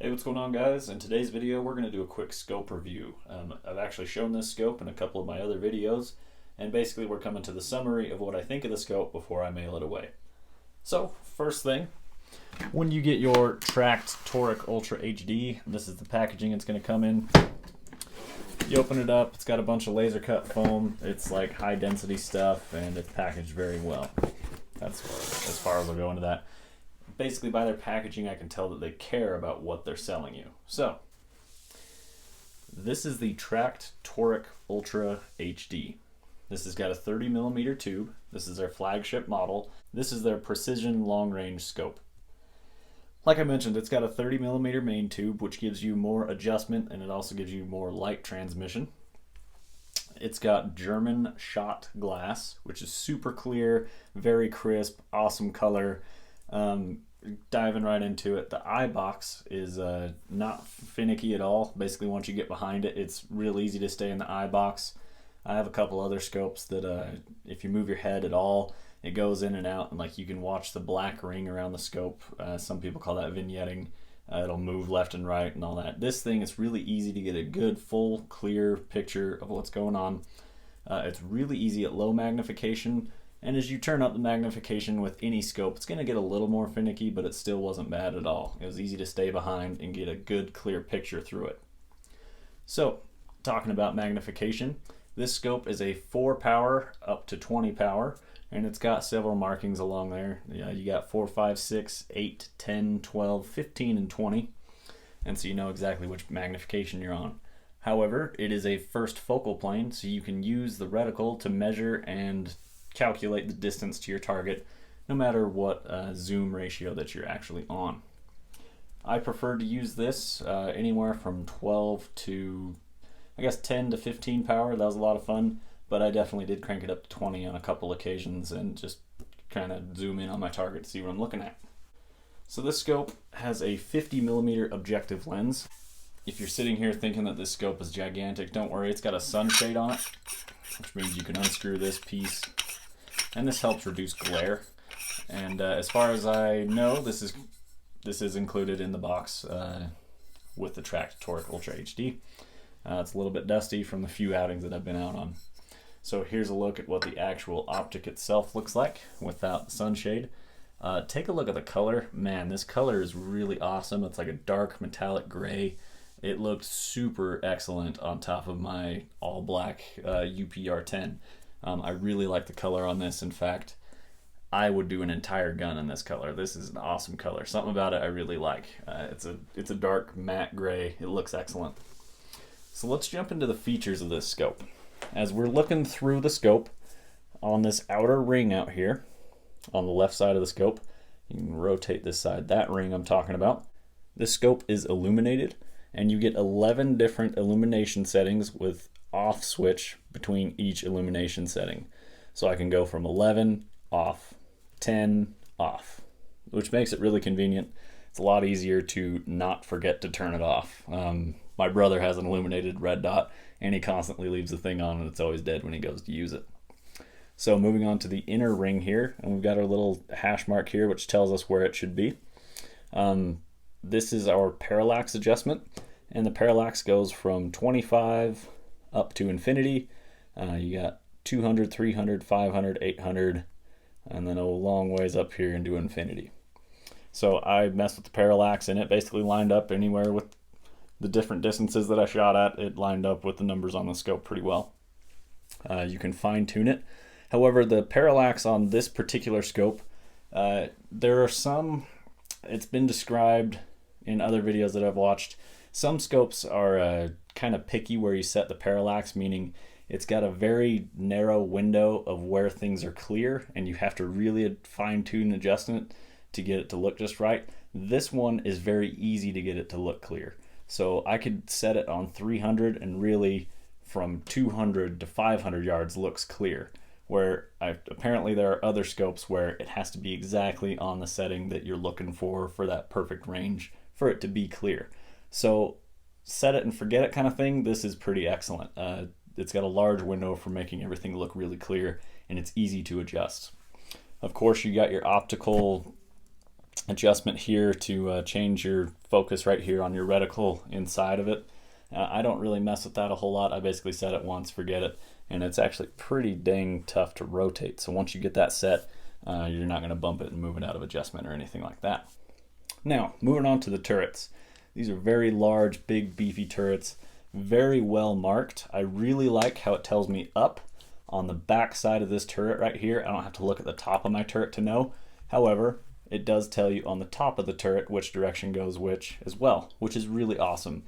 Hey, what's going on, guys? In today's video, we're going to do a quick scope review. I've actually shown this scope in a couple of my other videos, and basically we're coming to the summary of what I think of the scope before I mail it away. So, first thing, when you get your Tract Toric Ultra HD, this is the packaging it's going to come in. You open it up, it's got a bunch of laser cut foam. It's like high density stuff, and it's packaged very well. That's as far as I'll go into that. Basically, by their packaging, I can tell that they care about what they're selling you. So, this is the Tract Toric Ultra HD. This has got a 30mm tube. This is their flagship model. This is their precision long-range scope. Like I mentioned, it's got a 30mm main tube, which gives you more adjustment, and it also gives you more light transmission. It's got German shot glass, which is super clear, very crisp, awesome color. Diving right into it, the eye box is not finicky at all. Basically, once you get behind it, it's real easy to stay in the eye box. I have a couple other scopes that if you move your head at all, it goes in and out, and like you can watch the black ring around the scope. Some people call that vignetting. It'll move left and right and all that. This thing is really easy to get a good, full, clear picture of what's going on. It's really easy at low magnification. And as you turn up the magnification with any scope, it's going to get a little more finicky, but it still wasn't bad at all. It was easy to stay behind and get a good, clear picture through it. So, talking about magnification, this scope is a 4 power up to 20 power, and it's got several markings along there. You got 4, 5, 6, 8, 10, 12, 15, and 20, and so you know exactly which magnification you're on. However, it is a first focal plane, so you can use the reticle to measure and calculate the distance to your target no matter what zoom ratio that you're actually on. I prefer to use this anywhere from 12 to I guess 10 to 15 power. That was a lot of fun, but I definitely did crank it up to 20 on a couple occasions and just kind of zoom in on my target to see what I'm looking at. So this scope has a 50mm objective lens. If you're sitting here thinking that this scope is gigantic, don't worry, it's got a sunshade on it, which means you can unscrew this piece, and this helps reduce glare. And as far as I know, this is included in the box with the Tract Toric Ultra HD. It's a little bit dusty from the few outings that I've been out on. So here's a look at what the actual optic itself looks like without the sunshade. Take a look at the color. Man, this color is really awesome. It's like a dark metallic gray. It looked super excellent on top of my all black UPR10. I really like the color on this. In fact, I would do an entire gun in this color. This is an awesome color. Something about it I really like. It's a dark matte gray. It looks excellent. So let's jump into the features of this scope. As we're looking through the scope, on this outer ring out here, on the left side of the scope, you can rotate this side, that ring I'm talking about. This scope is illuminated, and you get 11 different illumination settings with off switch between each illumination setting. So I can go from 11 off, 10 off, which makes it really convenient. It's a lot easier to not forget to turn it off. My brother has an illuminated red dot, and he constantly leaves the thing on, and it's always dead when he goes to use it. So moving on to the inner ring here, and we've got our little hash mark here which tells us where it should be. This is our parallax adjustment, and the parallax goes from 25 up to infinity. You got 200, 300, 500, 800, and then a long ways up here into infinity. So I messed with the parallax, and it basically lined up anywhere with the different distances that I shot at. It lined up with the numbers on the scope pretty well. You can fine tune it. However, the parallax on this particular scope, there are some, it's been described in other videos that I've watched, some scopes are kind of picky where you set the parallax, meaning it's got a very narrow window of where things are clear, and you have to really fine-tune adjustment to get it to look just right. This one is very easy to get it to look clear. So I could set it on 300, and really from 200 to 500 yards looks clear. Where apparently there are other scopes where it has to be exactly on the setting that you're looking for that perfect range for it to be clear. So set it and forget it kind of thing. This is pretty excellent. It's got a large window for making everything look really clear, and it's easy to adjust. Of course, you got your optical adjustment here to change your focus right here on your reticle inside of it. I don't really mess with that a whole lot. I basically set it once, forget it, and it's actually pretty dang tough to rotate. So once you get that set, you're not going to bump it and move it out of adjustment or anything like that. Now, moving on to the turrets. These are very large, big, beefy turrets, very well marked. I really like how it tells me up on the back side of this turret right here. I don't have to look at the top of my turret to know. However, it does tell you on the top of the turret which direction goes which as well, which is really awesome.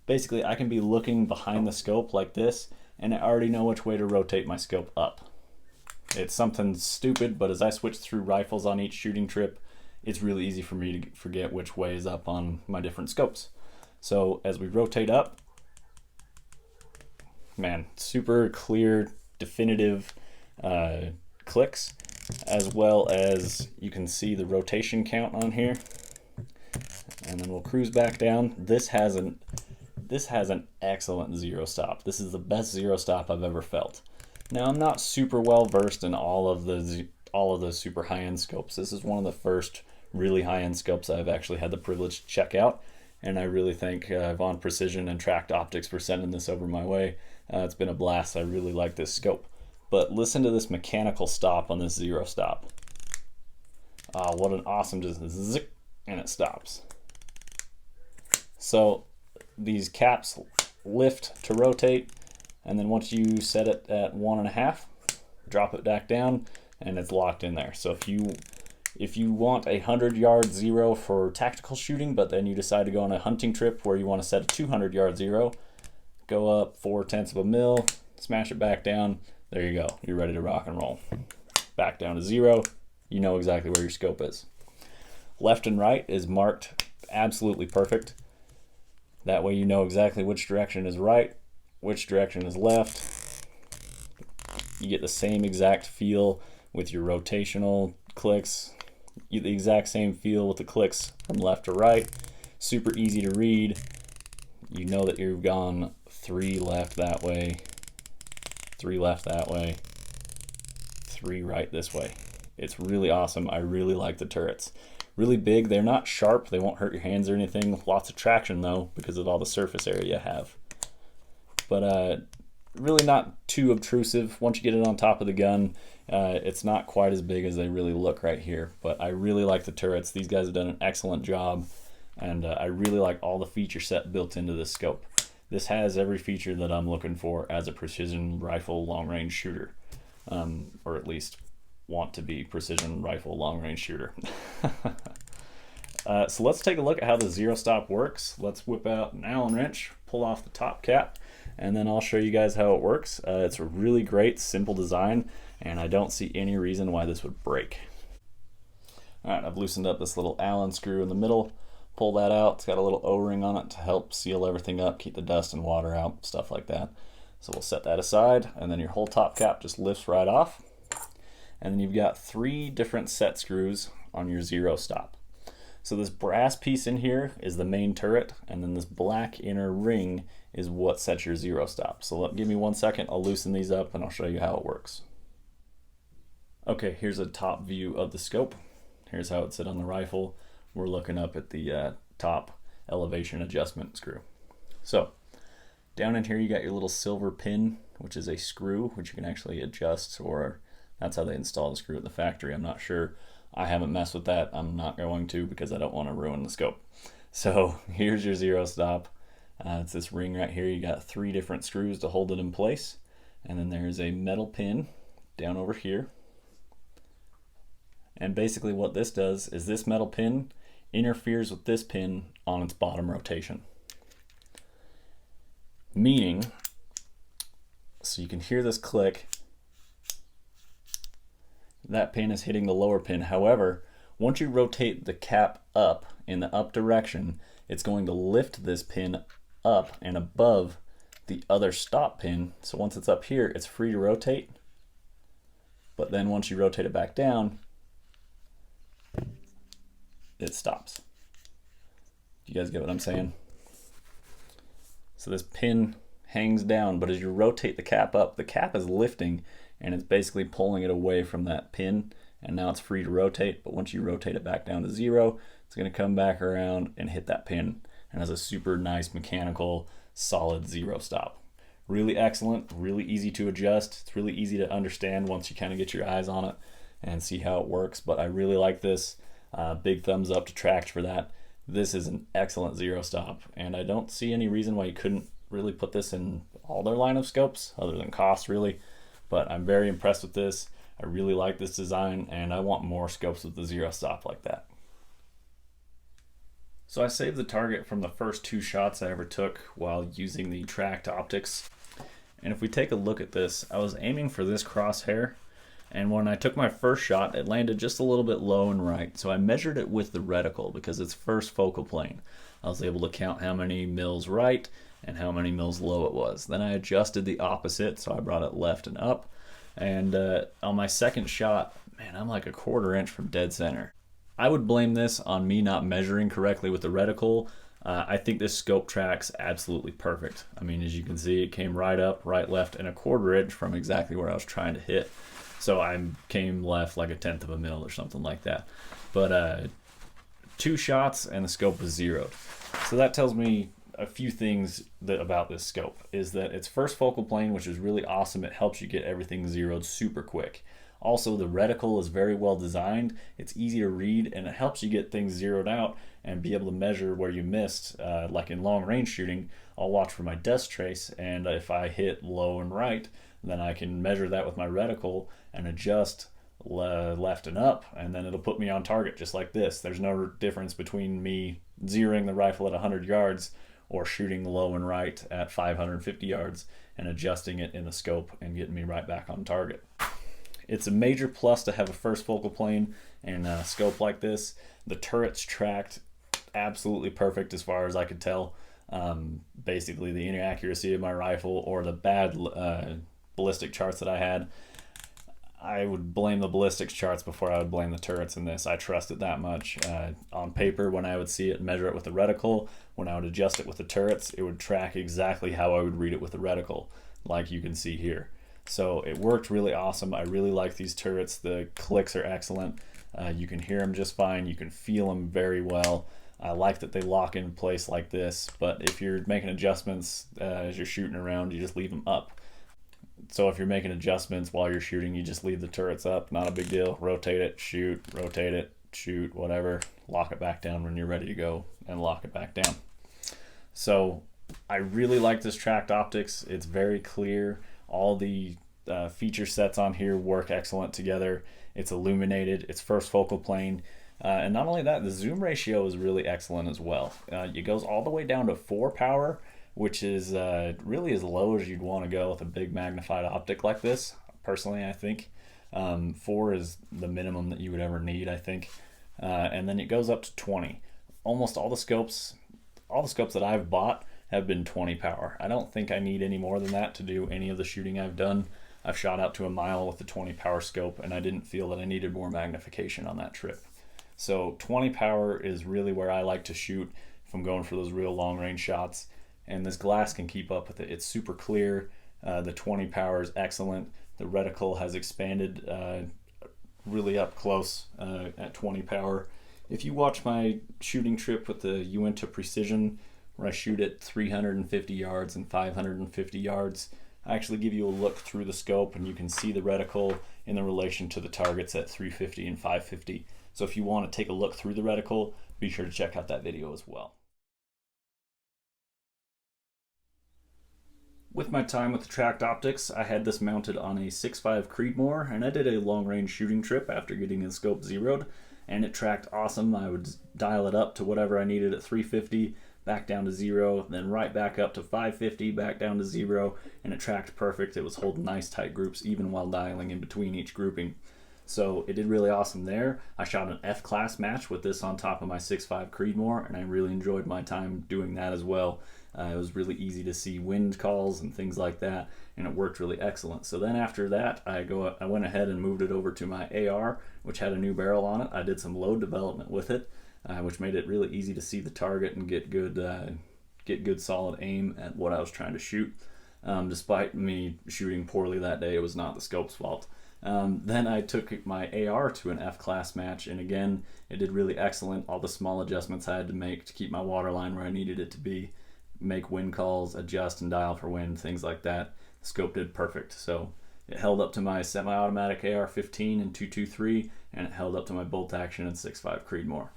Basically, I can be looking behind the scope like this, and I already know which way to rotate my scope up. It's something stupid, but as I switch through rifles on each shooting trip, it's really easy for me to forget which way is up on my different scopes. So as we rotate up, man, super clear, definitive clicks, as well as you can see the rotation count on here. And then we'll cruise back down. This has an excellent zero stop. This is the best zero stop I've ever felt. Now, I'm not super well versed in all of the super high-end scopes. This is one of the first really high-end scopes I've actually had the privilege to check out, and I really thank Uintah Precision and Tract Optics for sending this over my way. It's been a blast. I really like this scope. But listen to this mechanical stop on this zero stop. What an awesome, just zick, and it stops. So these caps lift to rotate, and then once you set it at 1.5, drop it back down, and it's locked in there. So if you want a 100-yard zero for tactical shooting, but then you decide to go on a hunting trip where you want to set a 200-yard zero, go up 0.4 of a mil, smash it back down. There you go. You're ready to rock and roll. Back down to 0. You know exactly where your scope is. Left and right is marked absolutely perfect. That way you know exactly which direction is right, which direction is left. You get the same exact feel with your rotational clicks. You get the exact same feel with the clicks from left to right. Super easy to read. You know that you've gone 3 left that way, 3 left that way, 3 right this way. It's really awesome. I really like the turrets. Really big. They're not sharp. They won't hurt your hands or anything. Lots of traction though because of all the surface area you have. But really not too obtrusive. Once you get it on top of the gun, it's not quite as big as they really look right here. But I really like the turrets. These guys have done an excellent job, and I really like all the feature set built into this scope. This has every feature that I'm looking for as a precision rifle long-range shooter, or at least want to be precision rifle long-range shooter. So let's take a look at how the zero stop works. Let's whip out an Allen wrench, pull off the top cap, and then I'll show you guys how it works. It's a really great, simple design, and I don't see any reason why this would break. All right, I've loosened up this little Allen screw in the middle. Pull that out. It's got a little O-ring on it to help seal everything up, keep the dust and water out, stuff like that. So we'll set that aside, and then your whole top cap just lifts right off. And then you've got 3 different set screws on your zero stop. So this brass piece in here is the main turret, and then this black inner ring is what sets your zero stop. So give me 1 second, I'll loosen these up and I'll show you how it works. Okay, here's a top view of the scope. Here's how it sits on the rifle. We're looking up at the top elevation adjustment screw. So down in here you got your little silver pin, which is a screw which you can actually adjust, or that's how they install the screw at the factory. I'm not sure. I haven't messed with that. I'm not going to because I don't want to ruin the scope. So here's your zero stop. It's this ring right here. You got 3 different screws to hold it in place. And then there's a metal pin down over here. And basically what this does is this metal pin interferes with this pin on its bottom rotation. Meaning, so you can hear this click, that pin is hitting the lower pin. However, once you rotate the cap up in the up direction, it's going to lift this pin up and above the other stop pin. So once it's up here, it's free to rotate. But then once you rotate it back down, it stops. You guys get what I'm saying? So this pin hangs down, but as you rotate the cap up, the cap is lifting and it's basically pulling it away from that pin and now it's free to rotate. But once you rotate it back down to 0, it's going to come back around and hit that pin, and has a super nice mechanical solid 0 stop. Really excellent, really easy to adjust. It's really easy to understand once you kind of get your eyes on it and see how it works. But I really like this. Big thumbs up to Tract for that. This is an excellent 0 stop, and I don't see any reason why you couldn't really put this in all their line of scopes, other than cost really. But I'm very impressed with this. I really like this design, and I want more scopes with the 0 stop like that. So I saved the target from the first 2 shots I ever took while using the Tract Optics. And if we take a look at this, I was aiming for this crosshair, and when I took my first shot, it landed just a little bit low and right. So I measured it with the reticle because it's first focal plane. I was able to count how many mils right and how many mils low it was. Then I adjusted the opposite, so I brought it left and up. And on my second shot, man, I'm like a 1/4 inch from dead center. I would blame this on me not measuring correctly with the reticle. I think this scope tracks absolutely perfect. I mean, as you can see, it came right up, right left, and a 1/4 inch from exactly where I was trying to hit. So I came left like 1/10 of a mil or something like that. But 2 shots and the scope was 0'd. So that tells me a few things about this scope. Is that it's first focal plane, which is really awesome. It helps you get everything 0'd super quick. Also, the reticle is very well designed. It's easy to read, and it helps you get things 0'd out and be able to measure where you missed. Like in long range shooting, I'll watch for my dust trace, and if I hit low and right, then I can measure that with my reticle and adjust left and up, and then it'll put me on target just like this. There's no difference between me zeroing the rifle at 100 yards or shooting low and right at 550 yards and adjusting it in the scope and getting me right back on target. It's a major plus to have a first focal plane and a scope like this. The turret's tracked absolutely perfect as far as I could tell. Basically the inaccuracy of my rifle or the bad ballistic charts that I had, I would blame the ballistics charts before I would blame the turrets in this. I trust it that much. On paper, when I would see it and measure it with the reticle, when I would adjust it with the turrets, it would track exactly how I would read it with the reticle, like you can see here. So it worked really awesome. I really like these turrets. The clicks are excellent. You can hear them just fine. You can feel them very well. I like that they lock in place like this, but if you're making adjustments as you're shooting around, you just leave them up. So if you're making adjustments while you're shooting, you just leave the turrets up. Not a big deal. Rotate it, shoot, whatever. Lock it back down when you're ready to go and lock it back down. So I really like this Tract Optics. It's very clear. All the feature sets on here work excellent together. It's illuminated, it's first focal plane, and not only that, the zoom ratio is really excellent as well. It goes all the way down to 4 power, which is really as low as you'd want to go with a big magnified optic like this. Personally, I think 4 is the minimum that you would ever need, I think. And then it goes up to 20. Almost all the scopes that I've bought have been 20 power. I don't think I need any more than that to do any of the shooting I've done. I've shot out to a mile with the 20 power scope, and I didn't feel that I needed more magnification on that trip. So 20 power is really where I like to shoot if I'm going for those real long range shots, and this glass can keep up with it. It's super clear. The 20 power is excellent. The reticle has expanded really up close at 20 power. If you watch my shooting trip with the Uintah Precision, where I shoot at 350 yards and 550 yards, I actually give you a look through the scope, and you can see the reticle in the relation to the targets at 350 and 550. So if you want to take a look through the reticle, be sure to check out that video as well. With my time with the Tract Optics, I had this mounted on a 6.5 Creedmoor, and I did a long-range shooting trip after getting the scope zeroed, and it tracked awesome. I would dial it up to whatever I needed at 350, back down to 0, then right back up to 550, back down to 0, and it tracked perfect. It was holding nice tight groups even while dialing in between each grouping. So it did really awesome there. I shot an F-class match with this on top of my 6.5 Creedmoor, and I really enjoyed my time doing that as well. It was really easy to see wind calls and things like that, and it worked really excellent. So then after that, I went ahead and moved it over to my AR, which had a new barrel on it. I did some load development with it, which made it really easy to see the target and get good solid aim at what I was trying to shoot. Despite me shooting poorly that day, it was not the scope's fault. Then I took my AR to an F-class match, and again, it did really excellent. All the small adjustments I had to make to keep my water line where I needed it to be, make wind calls, adjust and dial for wind, things like that. The scope did perfect. So it held up to my semi-automatic AR-15 and 223, and it held up to my bolt action and 6.5 Creedmoor.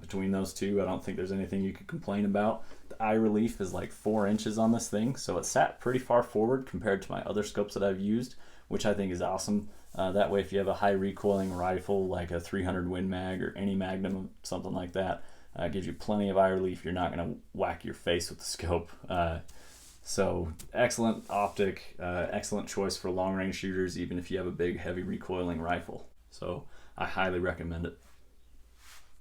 Between those two, I don't think there's anything you could complain about. The eye relief is like 4 inches on this thing, so it sat pretty far forward compared to my other scopes that I've used, which I think is awesome. That way, if you have a high recoiling rifle like a 300 Win Mag or any Magnum, something like that, it gives you plenty of eye relief. You're not going to whack your face with the scope. So excellent optic, excellent choice for long range shooters, even if you have a big heavy recoiling rifle. So I highly recommend it.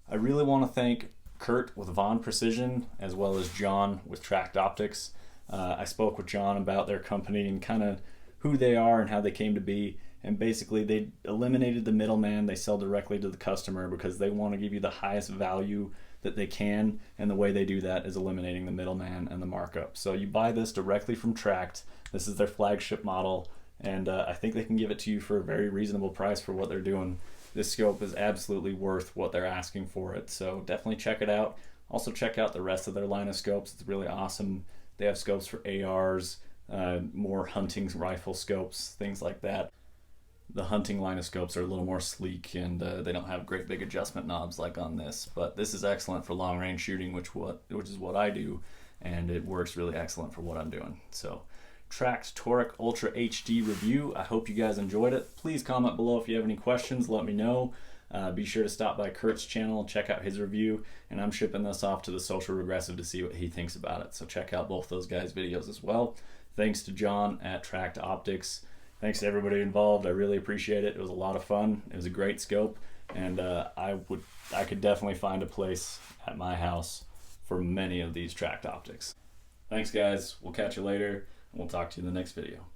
I really want to thank Kurt with Uintah Precision, as well as John with Tract Optics. I spoke with John about their company and kind of who they are and how they came to be. And basically, they eliminated the middleman. They sell directly to the customer because they want to give you the highest value that they can. And the way they do that is eliminating the middleman and the markup. So you buy this directly from Tract. This is their flagship model. And I think they can give it to you for a very reasonable price for what they're doing. This scope is absolutely worth what they're asking for it. So definitely check it out. Also check out the rest of their line of scopes. It's really awesome. They have scopes for ARs, more hunting rifle scopes, things like that. The hunting line of scopes are a little more sleek, and they don't have great big adjustment knobs like on this. But this is excellent for long range shooting, which is what I do, and it works really excellent for what I'm doing. So Tract Toric Ultra HD review. I hope you guys enjoyed it. Please comment below if you have any questions. Let me know. Be sure to stop by Kurt's channel and check out his review. And I'm shipping this off to the Social Regressive to see what he thinks about it. So check out both those guys' videos as well. Thanks to John at Tract Optics. Thanks to everybody involved. I really appreciate it. It was a lot of fun. It was a great scope, and I could definitely find a place at my house for many of these Tract Optics. Thanks, guys. We'll catch you later. We'll talk to you in the next video.